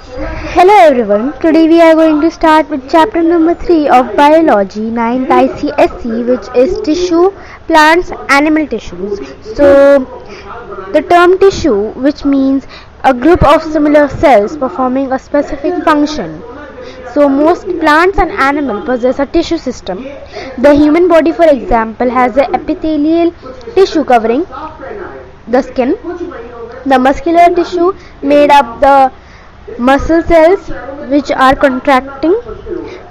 Hello everyone, today we are going to start with chapter number 3 of Biology 9th ICSE, which is tissue, plants, animal tissues. So the term tissue, which means a group of similar cells performing a specific function. So most plants and animals possess a tissue system. The human body, for example, has the epithelial tissue covering the skin, the muscular tissue made up the muscle cells which are contracting,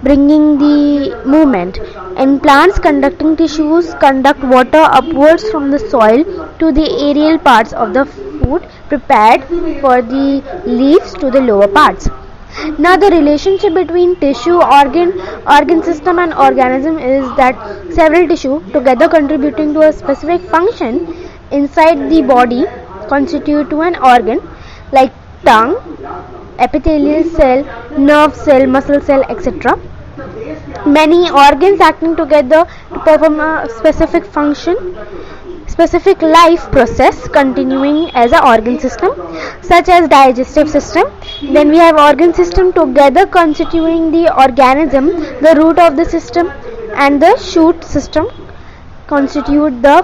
bringing the movement. In plants, conducting tissues conduct water upwards from the soil to the aerial parts of the food prepared for the leaves to the lower parts. Now the relationship between tissue, organ system and organism is that several tissue together contributing to a specific function inside the body constitute to an organ like tongue, epithelial cell, nerve cell, muscle cell, etc. Many organs acting together to perform a specific function, specific life process continuing as an organ system, such as digestive system. Then we have organ system together constituting the organism, the root of the system and the shoot system constitute the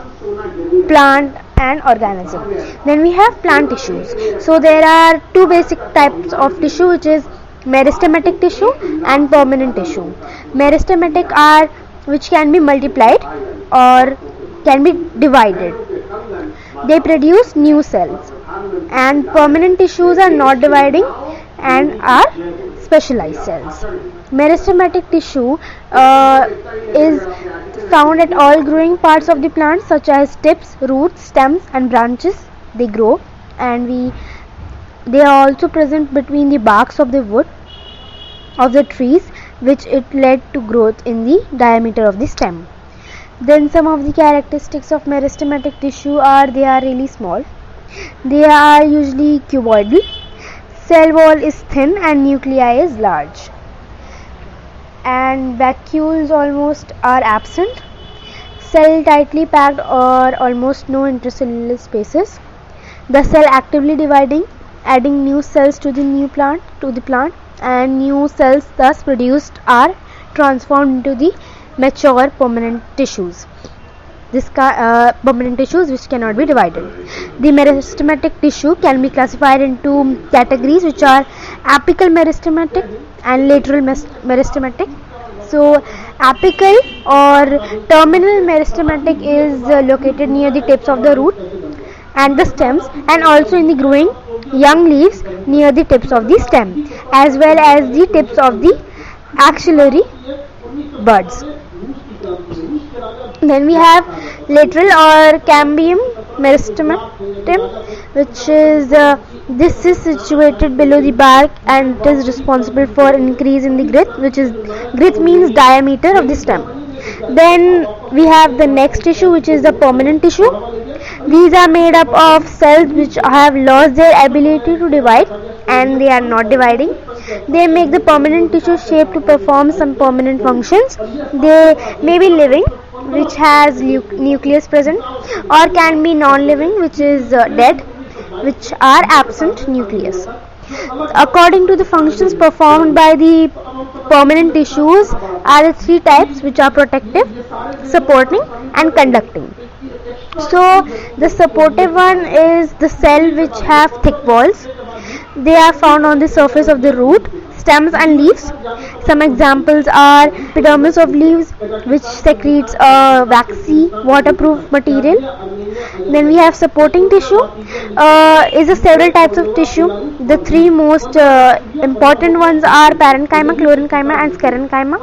plant and organism. Then we have plant tissues. So there are two basic types of tissue, which is meristematic tissue and permanent tissue. Meristematic are which can be multiplied or can be divided. They produce new cells, and permanent tissues are not dividing and are specialized cells. Meristematic tissue is found at all growing parts of the plant, such as tips, roots, stems and branches. They grow, and they are also present between the barks of the wood of the trees, which it led to growth in the diameter of the stem. Then some of the characteristics of meristematic tissue are they are really small. They are usually cuboidal. Cell wall is thin and nuclei is large. And vacuoles almost are absent. Cell tightly packed or almost no intercellular spaces. The cell actively dividing, adding new cells to the plant, and new cells thus produced are transformed into the mature permanent tissues. Permanent tissues which cannot be divided. The meristematic tissue can be classified into categories, which are apical meristematic and lateral meristematic. So apical or terminal meristematic is located near the tips of the root and the stems, and also in the growing young leaves near the tips of the stem, as well as the tips of the axillary buds. Then we have lateral or cambium meristematum, which is this is situated below the bark and it is responsible for increase in the girth, which is girth means diameter of the stem. Then we have the next tissue, which is the permanent tissue. These are made up of cells which have lost their ability to divide and they are not dividing. They make the permanent tissue shape to perform some permanent functions. They may be living, which has nucleus present, or can be non-living, which is dead, which are absent nucleus. According to the functions performed by the permanent tissues are the three types, which are protective, supporting and conducting. So the supportive one is the cell which have thick walls. They are found on the surface of the root, stems and leaves. Some examples are epidermis of leaves, which secretes a waxy waterproof material. Then we have supporting tissue. Is a several types of tissue. The three most important ones are parenchyma, chlorenchyma and sclerenchyma.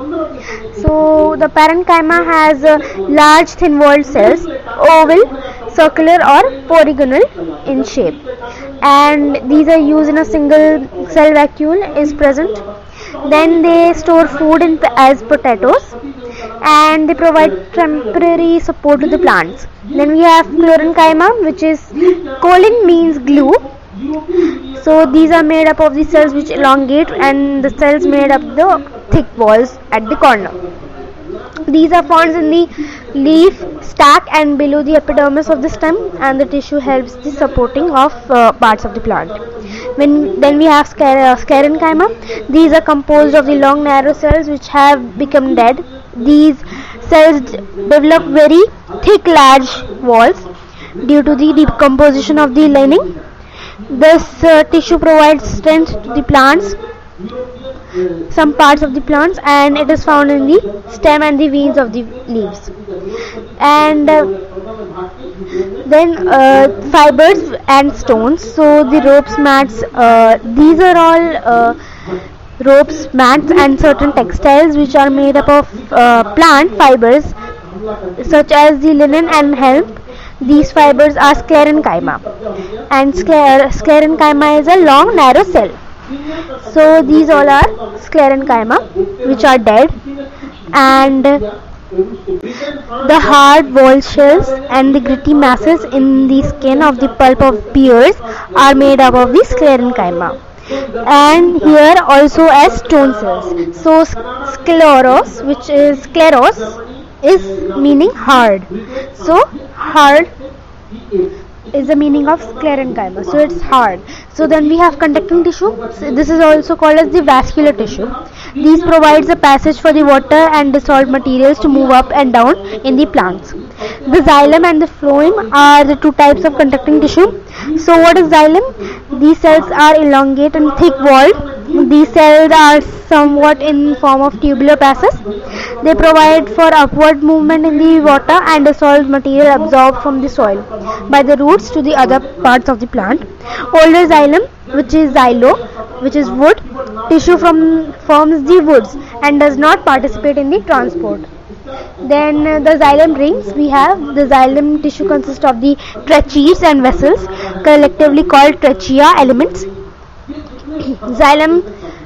So the parenchyma has large thin-walled cells, oval, circular or polygonal in shape, and these are used in a single cell vacuole is present. Then they store food as potatoes, and they provide temporary support to the plants. Then we have chlorenchyma, which is colon means glue. So these are made up of the cells which elongate, and the cells made up the thick walls at the corner. These are found in the leaf, stack and below the epidermis of the stem, and the tissue helps the supporting of parts of the plant. Then we have sclerenchyma. These are composed of the long narrow cells which have become dead. These cells develop very thick large walls due to the decomposition of the lining. This tissue provides strength to the plants, some parts of the plants, and it is found in the stem and the veins of the leaves. And then fibers and stones. So the ropes, mats, these are all ropes, mats and certain textiles which are made up of plant fibers such as the linen and hemp. These fibers are sclerenchyma, and sclerenchyma is a long narrow cell. So these all are sclerenchyma which are dead. And the hard wall shells and the gritty masses in the skin of the pulp of pears are made up of the sclerenchyma, and here also as stone cells. So scleros, which is scleros, is meaning hard. So hard is the meaning of sclerenchyma, so it's hard. So then we have conducting tissue. So this is also called as the vascular tissue. These provides a passage for the water and dissolved materials to move up and down in the plants. The xylem and the phloem are the two types of conducting tissue. So what is xylem? These cells are elongate and thick walled. These cells are somewhat in form of tubular passes. They provide for upward movement in the water and dissolved material absorbed from the soil by the roots to the other parts of the plant. Older xylem, which is xylo, which is wood tissue, forms the woods and does not participate in the transport. Then the xylem rings. We have the xylem tissue consists of the tracheates and vessels, collectively called trachea elements, xylem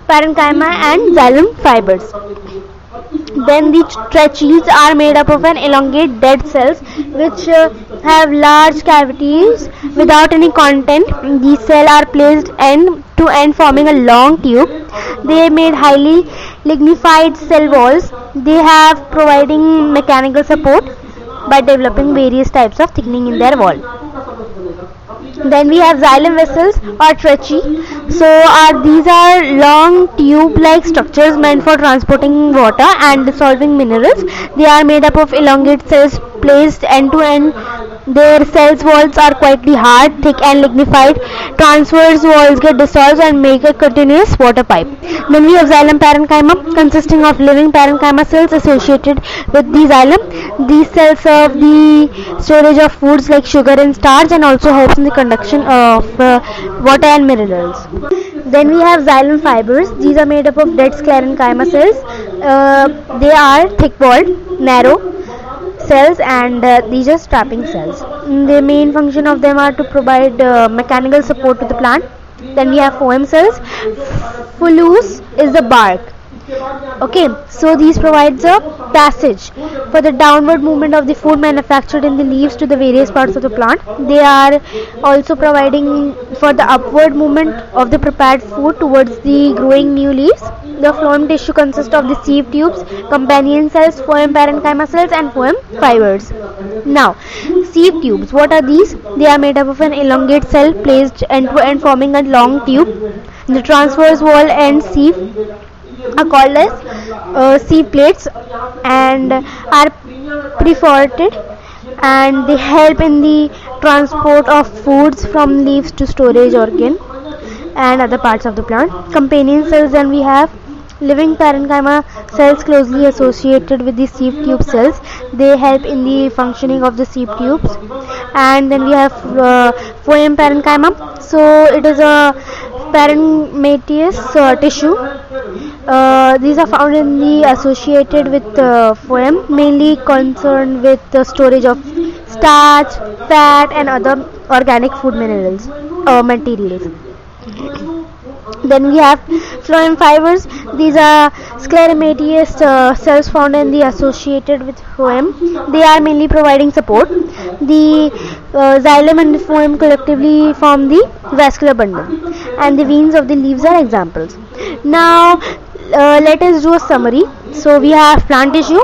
parenchyma and xylem fibers. Then the tracheates are made up of an elongate dead cells which have large cavities without any content. These cells are placed end to end forming a long tube. They made highly lignified cell walls. They have providing mechanical support by developing various types of thickening in their wall. Then we have xylem vessels or tracheae. So these are long tube-like structures meant for transporting water and dissolving minerals. They are made up of elongate cells placed end to end. Their cells walls are quietly hard, thick and lignified. Transverse walls get dissolved and make a continuous water pipe. Then we have xylem parenchyma, consisting of living parenchyma cells associated with the xylem. These cells serve the storage of foods like sugar and starch and also helps in the conduction of water and minerals. Then we have xylem fibers. These are made up of dead sclerenchyma cells. They are thick-walled, narrow cells, and these are strapping cells. The main function of them are to provide mechanical support to the plant. Then we have phloem cells. Phullus is the bark. Okay, so these provides a passage for the downward movement of the food manufactured in the leaves to the various parts of the plant. They are also providing for the upward movement of the prepared food towards the growing new leaves. The phloem tissue consists of the sieve tubes, companion cells, phloem parenchyma cells and phloem fibers. Now, sieve tubes, what are these? They are made up of an elongate cell placed end to end forming a long tube. The transverse wall and sieve are called as sieve plates and are perforated, and they help in the transport of foods from leaves to storage organ and other parts of the plant. Companion cells, then we have living parenchyma cells closely associated with the sieve tube cells. They help in the functioning of the sieve tubes. And then we have phloem parenchyma. So it is a parenchymatous tissue. These are found in the associated with phloem, mainly concerned with the storage of starch, fat and other organic food minerals materials. Then we have phloem fibers. These are scleromatous cells found in the associated with phloem. They are mainly providing support. The xylem and the phloem collectively form the vascular bundle, and the veins of the leaves are examples. Now let us do a summary. So we have plant tissue.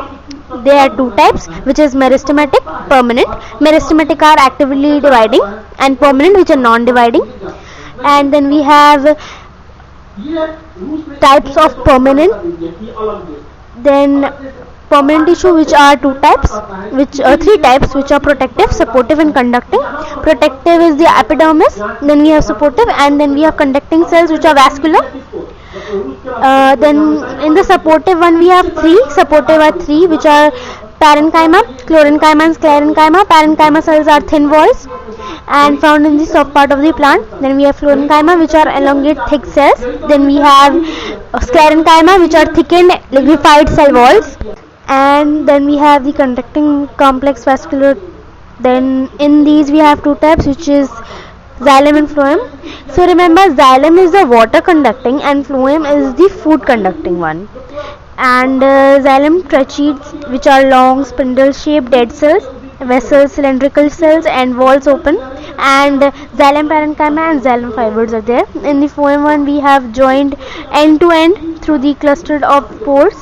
There are two types, which is meristematic, permanent. Meristematic are actively dividing, and permanent, which are non-dividing. And then we have types of permanent, then permanent tissue, which are three types, which are protective, supportive and conducting. Protective is the epidermis, then we have supportive, and then we have conducting cells, which are vascular. Then in the supportive one we have three, which are parenchyma, chlorenchyma and sclerenchyma. Parenchyma cells are thin walls and found in the soft part of the plant. Then we have chlorenchyma, which are elongate thick cells. Then we have sclerenchyma, which are thickened liquefied cell walls. And then we have the conducting complex vascular. Then in these we have two types, which is xylem and phloem. So remember, xylem is the water conducting and phloem is the food conducting one. And xylem tracheids, which are long spindle shaped dead cells, vessels, cylindrical cells and walls open. And xylem parenchyma and xylem fibers are there. In the phloem one we have joined end to end through the clustered of pores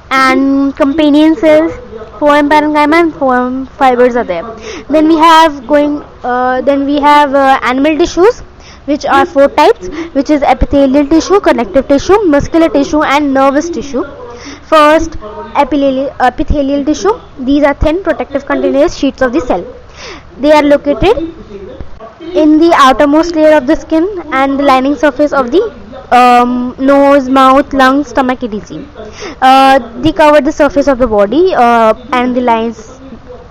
and companion cells. Phloem parenchyma and phloem fibers are there. Then we have animal tissues, which are four types, which is epithelial tissue, connective tissue, muscular tissue and nervous tissue. First, epithelial tissue. These are thin protective continuous sheets of the cell. They are located in the outermost layer of the skin and the lining surface of the nose, mouth, lungs, stomach, etc. They cover the surface of the body and the lines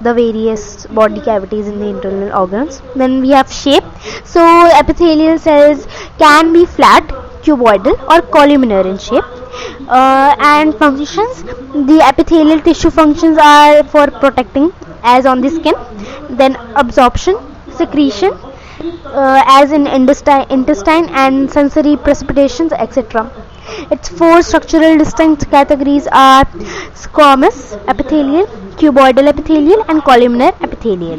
the various body cavities in the internal organs. Then we have shape. So epithelial cells can be flat, cuboidal or columnar in shape. And functions, the epithelial tissue functions are for protecting, as on the skin. Then absorption, secretion, as in intestine and sensory precipitations, etc. Its four structural distinct categories are squamous epithelial, cuboidal epithelial and columnar epithelial.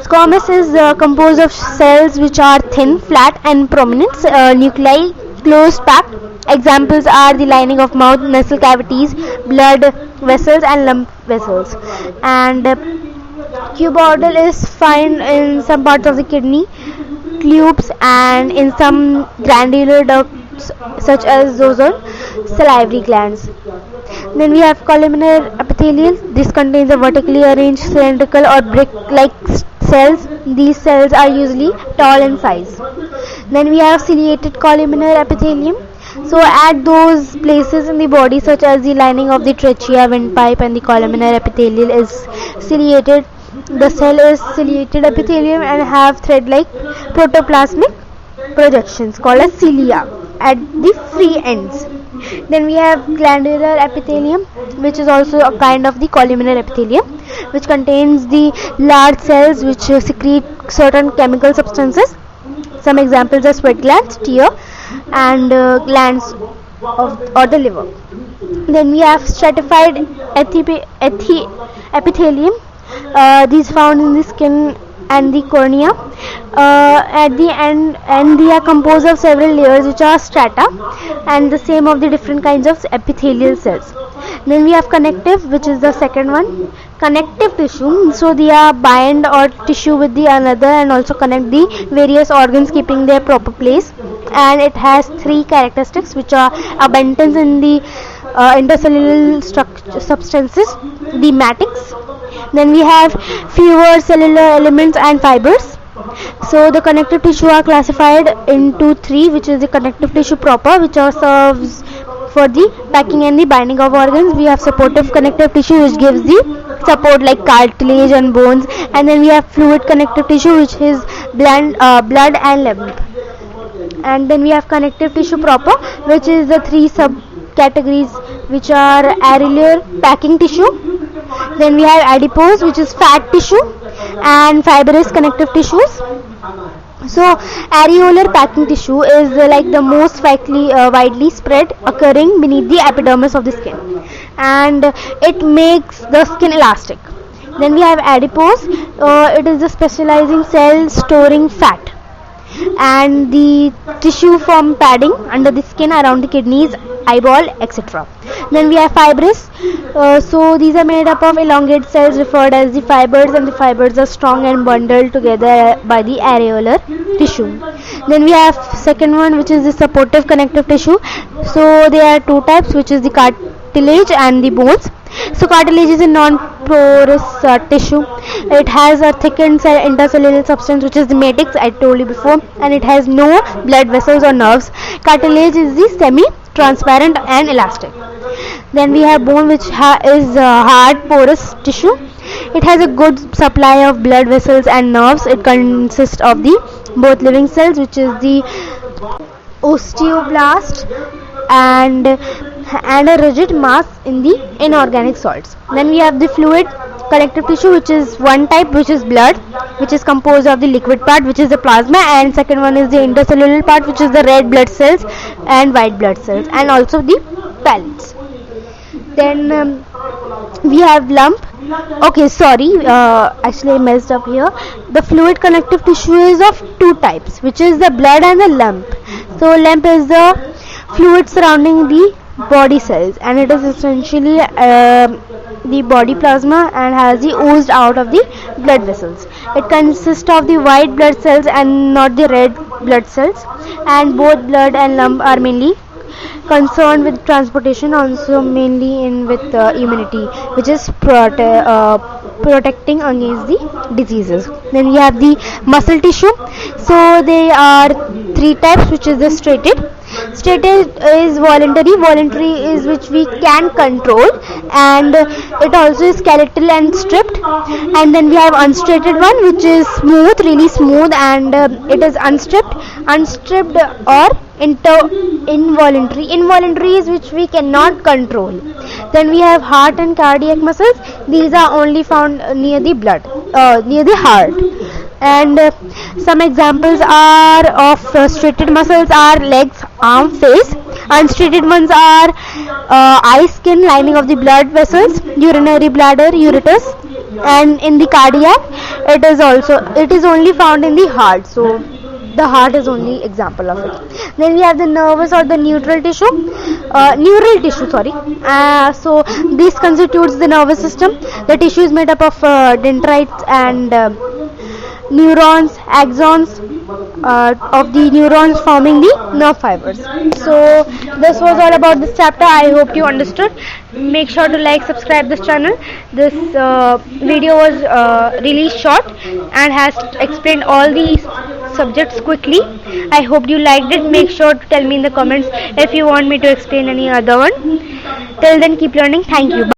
Squamous is composed of cells which are thin, flat and prominent, nuclei closed packed. Examples are the lining of mouth, nasal cavities, blood vessels and lymph vessels. And cuboidal is found in some parts of the kidney, tubes and in some glandular ducts such as those on salivary glands. Then we have columnar epithelial. This contains a vertically arranged cylindrical or brick-like cells. These cells are usually tall in size. Then we have ciliated columnar epithelium. So at those places in the body such as the lining of the trachea, windpipe and the columnar epithelial is ciliated. The cell is ciliated epithelium and have thread-like protoplasmic projections called as cilia at the free ends. Then we have glandular epithelium, which is also a kind of the columnar epithelium, which contains the large cells which secrete certain chemical substances. Some examples are sweat glands, tear and glands or the liver. Then we have stratified epithelium. These found in the skin and the cornea. At the end, and they are composed of several layers which are strata and the same of the different kinds of epithelial cells. Then we have connective, which is the second one. Connective tissue, so they are bind or tissue with the another and also connect the various organs, keeping their proper place. And it has three characteristics, which are abundance in the intercellular substances, the matrix. Then we have fewer cellular elements and fibers. So the connective tissue are classified into three, which is the connective tissue proper, which serves for the packing and the binding of organs. We have supportive connective tissue, which gives the support like cartilage and bones. And then we have fluid connective tissue, which is blood and lymph. And then we have connective tissue proper, which is the three subcategories, which are areolar packing tissue. Then we have adipose, which is fat tissue, and fibrous connective tissues. So areolar packing tissue is like the most widely spread, occurring beneath the epidermis of the skin, and it makes the skin elastic. Then we have adipose. It is the specializing cell storing fat. and the tissue form padding under the skin around the kidneys, eyeball, etc. Then we have fibrous. So these are made up of elongated cells referred as the fibers, and the fibers are strong and bundled together by the areolar tissue. Then we have second one, which is the supportive connective tissue. So there are two types, which is the cartilage and the bones. So cartilage is a non-porous tissue. It has a thickened intercellular substance, which is the matrix I told you before, and it has no blood vessels or nerves. Cartilage is the semi-transparent and elastic. Then we have bone, which is hard porous tissue. It has a good supply of blood vessels and nerves. It consists of the both living cells, which is the osteoblast, and a rigid mass in the inorganic salts. Then we have the fluid connective tissue, which is one type, which is blood, which is composed of the liquid part, which is the plasma, and second one is the intercellular part, which is the red blood cells and white blood cells, and also the pellets. Then we have lump. Okay, sorry, actually I messed up here. The fluid connective tissue is of two types, which is the blood and the lump. So lump is the fluid surrounding the body cells, and it is essentially the body plasma and has the oozed out of the blood vessels. It consists of the white blood cells and not the red blood cells, and both blood and lump are mainly concerned with transportation, also mainly in with immunity, which is protecting against the diseases. Then we have the muscle tissue. So they are three types, which is the striated. Striated is voluntary is which we can control, and it also is skeletal and stripped. And then we have unstriated one, which is smooth, really smooth, and it is unstripped or involuntary is which we cannot control. Then we have heart and cardiac muscles. These are only found near the blood, near the heart. And some examples are of striated muscles are legs, arm, face. Unstriated ones are eye, skin, lining of the blood vessels, urinary bladder, ureters, and in the cardiac it is only found in the heart. So the heart is only example of it. Then we have the nervous or the neural tissue. So this constitutes the nervous system. The tissue is made up of dendrites and neurons, axons of the neurons forming the nerve fibers. So this was all about this chapter. I hope you understood. Make sure to like, subscribe this channel. This video was really short and has explained all these subjects quickly. I hope you liked it. Make sure to tell me in the comments if you want me to explain any other one. Till then, keep learning. Thank you.